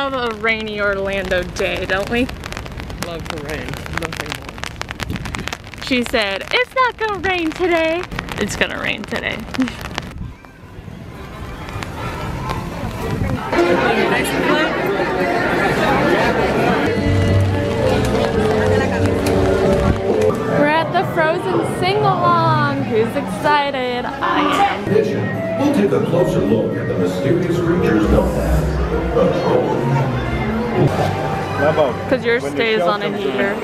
love a rainy Orlando day, don't we? Love the rain. Nothing more. She said, it's not gonna rain today. It's gonna rain today. We're at the Frozen sing-along. Who's excited? I am. We'll take a closer look at the mysterious creatures known as the Trolls. Because yours stays on a heater.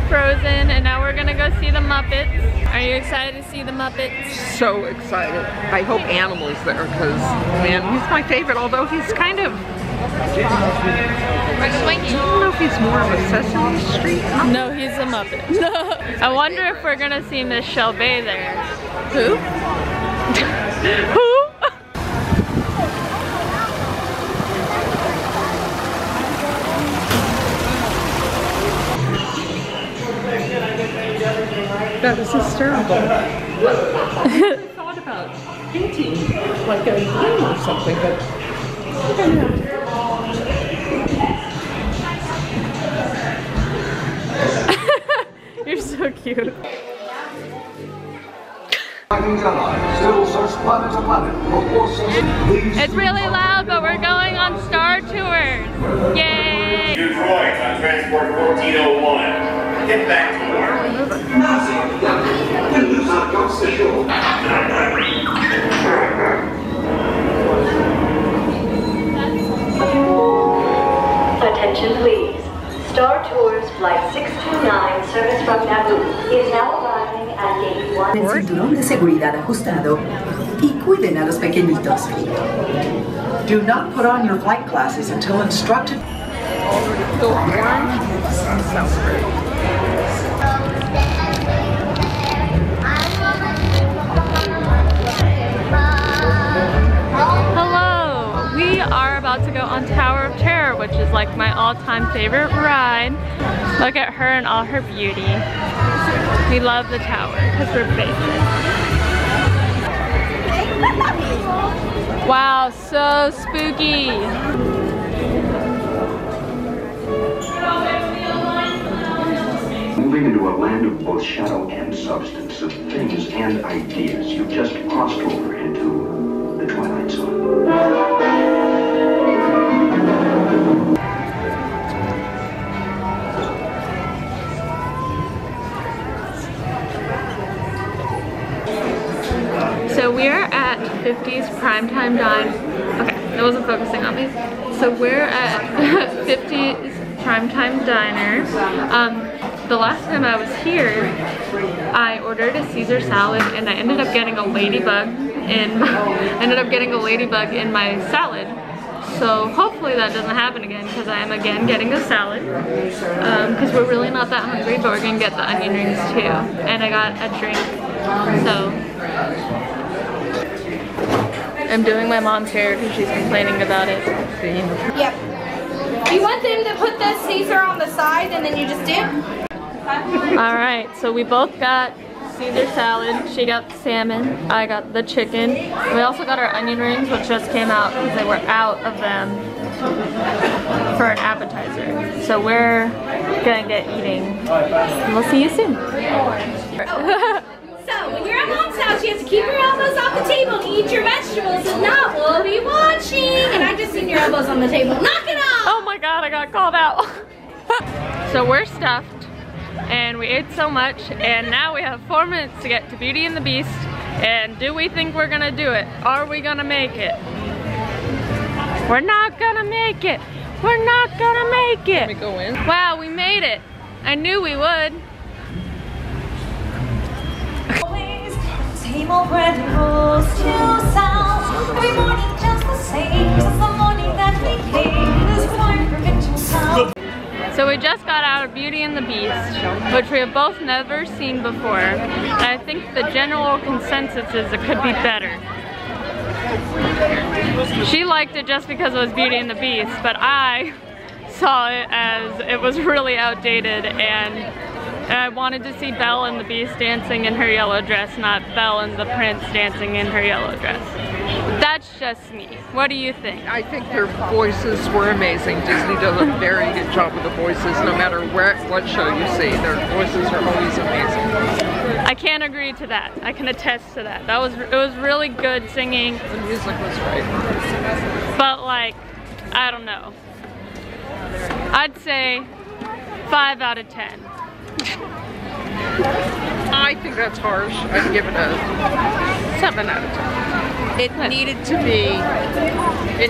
Frozen, and now we're gonna go see the Muppets. Are you excited to see the Muppets? So excited. I hope Animal's there because, man, he's my favorite, although he's kind of... I don't know if he's more of a Sesame Street. No, he's a Muppet. I wonder if we're gonna see Miss Shelby there. Who? Who? That was hysterical. I thought about painting like a game or something, but you're so cute. It's really loud, but we're going on Star Tours. Yay! Detroit on Transport 1401. Get back to work. Attention please. Star Tours Flight 629 service from Naboo is now arriving at gate 1. El cinturón de seguridad ajustado y cuiden a los pequeñitos. Do not put on your flight glasses until instructed. Hello! We are about to go on Tower of Terror, which is like my all-time favorite ride. Look at her and all her beauty. We love the tower because we're basic. Wow, so spooky! Moving into a land of both shadow and substance, of things and ideas, you've just crossed over into the Twilight Zone. So we are at 50's Primetime Dine. Okay, it wasn't focusing on me. So we're at 50's Primetime Diner. The last time I was here, I ordered a Caesar salad and I ended up getting a ladybug in my salad. So hopefully that doesn't happen again because I am again getting a salad. Because we're really not that hungry, but we're gonna get the onion rings too. And I got a drink. So I'm doing my mom's hair because she's complaining about it. Yep. You want them to put the Caesar on the side and then you just dip? Alright, so we both got Caesar salad. She got the salmon. I got the chicken. We also got our onion rings, which just came out because they were out of them for an appetizer. So we're gonna get eating. And we'll see you soon. So, when you're at mom's house, you have to keep your elbows off the table and eat your vegetables. If not, we'll be watching. And I just seen your elbows on the table. Knock it off! Oh my god, I got called out. So we're stuffed. And we ate so much, and now we have 4 minutes to get to Beauty and the Beast. And do we think we're gonna do it? Are we gonna make it? We're not gonna make it. We're not gonna make it. Let me go in. Wow, we made it. I knew we would. Table bread rolls to sound. So we just got out of Beauty and the Beast, which we have both never seen before. And I think the general consensus is it could be better. She liked it just because it was Beauty and the Beast, but I saw it as it was really outdated, and I wanted to see Belle and the Beast dancing in her yellow dress, not Belle and the Prince dancing in her yellow dress. That's just me. What do you think? I think their voices were amazing. Disney does a very good job with the voices. No matter what show you see, their voices are always amazing. I can't agree to that. I can attest to that. It was really good singing. The music was great. But like, I don't know. I'd say 5 out of 10. I think that's harsh. I'd give it a 7 out of 10. It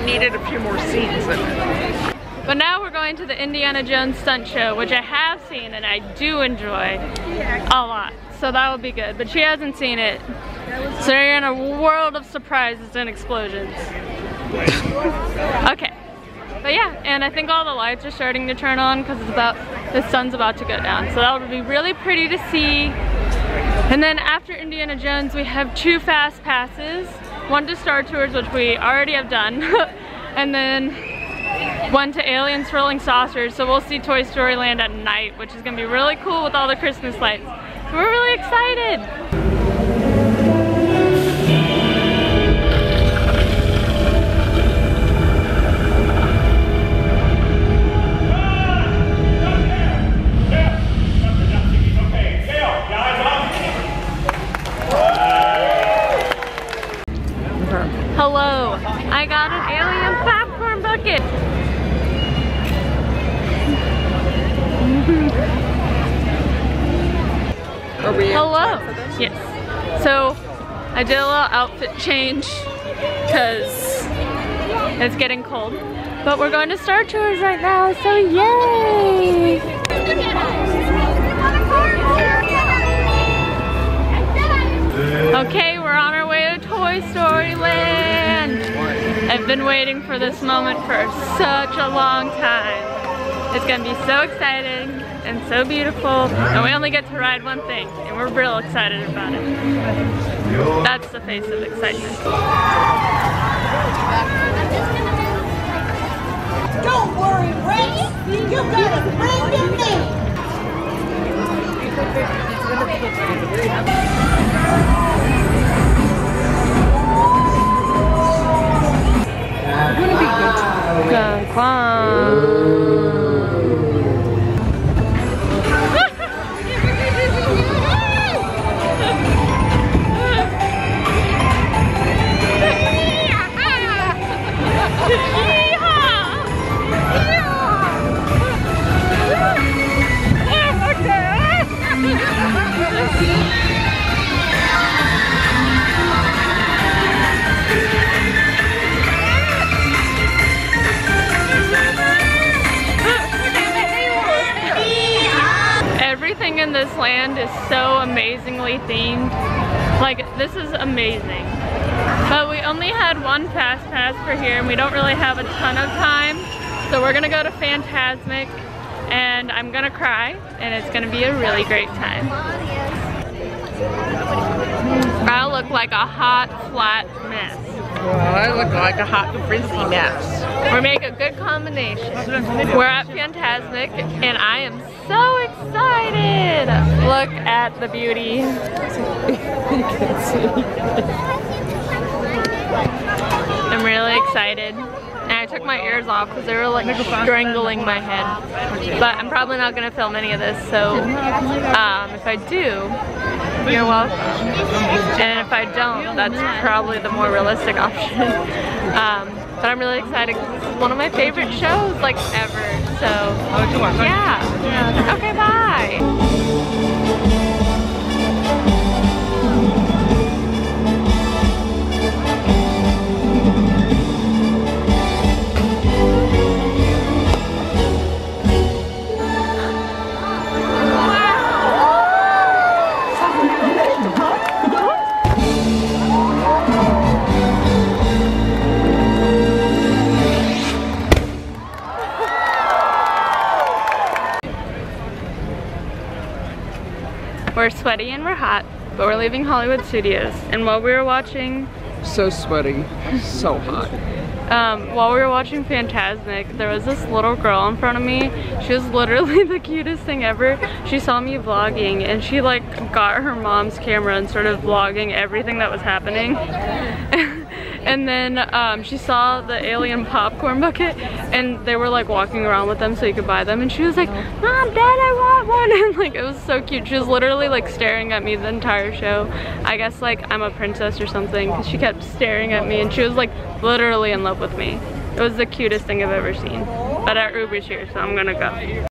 needed a few more scenes in it. But now we're going to the Indiana Jones stunt show, which I have seen and I do enjoy a lot. So that will be good. But she hasn't seen it. So you're in a world of surprises and explosions. Okay. But yeah, and I think all the lights are starting to turn on because the sun's about to go down. So that would be really pretty to see. And then after Indiana Jones, we have 2 fast passes. One to Star Tours, which we already have done. And then one to Aliens Swirling Saucers. So we'll see Toy Story Land at night, which is gonna be really cool with all the Christmas lights. So we're really excited. Hello, I got an alien popcorn bucket. Are we Hello. Yes. So I did a little outfit change because it's getting cold. But we're going to Star Tours right now, so yay! Okay, we're on our way to Toy Story Land. I've been waiting for this moment for such a long time. It's gonna be so exciting and so beautiful, and we only get to ride one thing, and we're real excited about it. That's the face of excitement. Don't worry, Rex. You got a friend in me. Everything in this land is so amazingly themed. Like, this is amazing. But we only had one fast pass for here and we don't really have a ton of time. So we're gonna go to Fantasmic and I'm gonna cry and it's gonna be a really great time. I look like a hot, flat mess. Well, I look like a hot and frizzy mess. We make a good combination. We're at Fantasmic and I am so excited. Look at the beauty. You can see. I'm really excited. And I took my ears off because they were like strangling my head. But I'm probably not going to film any of this, so if I do, you're welcome. And if I don't, that's probably the more realistic option. But I'm really excited because this is one of my favorite shows, like, ever. So, yeah. Okay, bye. We're sweaty and we're hot, but we're leaving Hollywood Studios. And while we were watching... So sweaty, so hot. While we were watching Fantasmic, there was this little girl in front of me. She was literally the cutest thing ever. She saw me vlogging and she like got her mom's camera and started vlogging everything that was happening. And then she saw the alien popcorn bucket and they were like walking around with them so you could buy them, and she was like, Mom, Dad, I want one. And like it was so cute. She was literally like staring at me the entire show. I guess like I'm a princess or something, because she kept staring at me and she was like literally in love with me. It was the cutest thing I've ever seen. But our Uber's here, so I'm gonna go.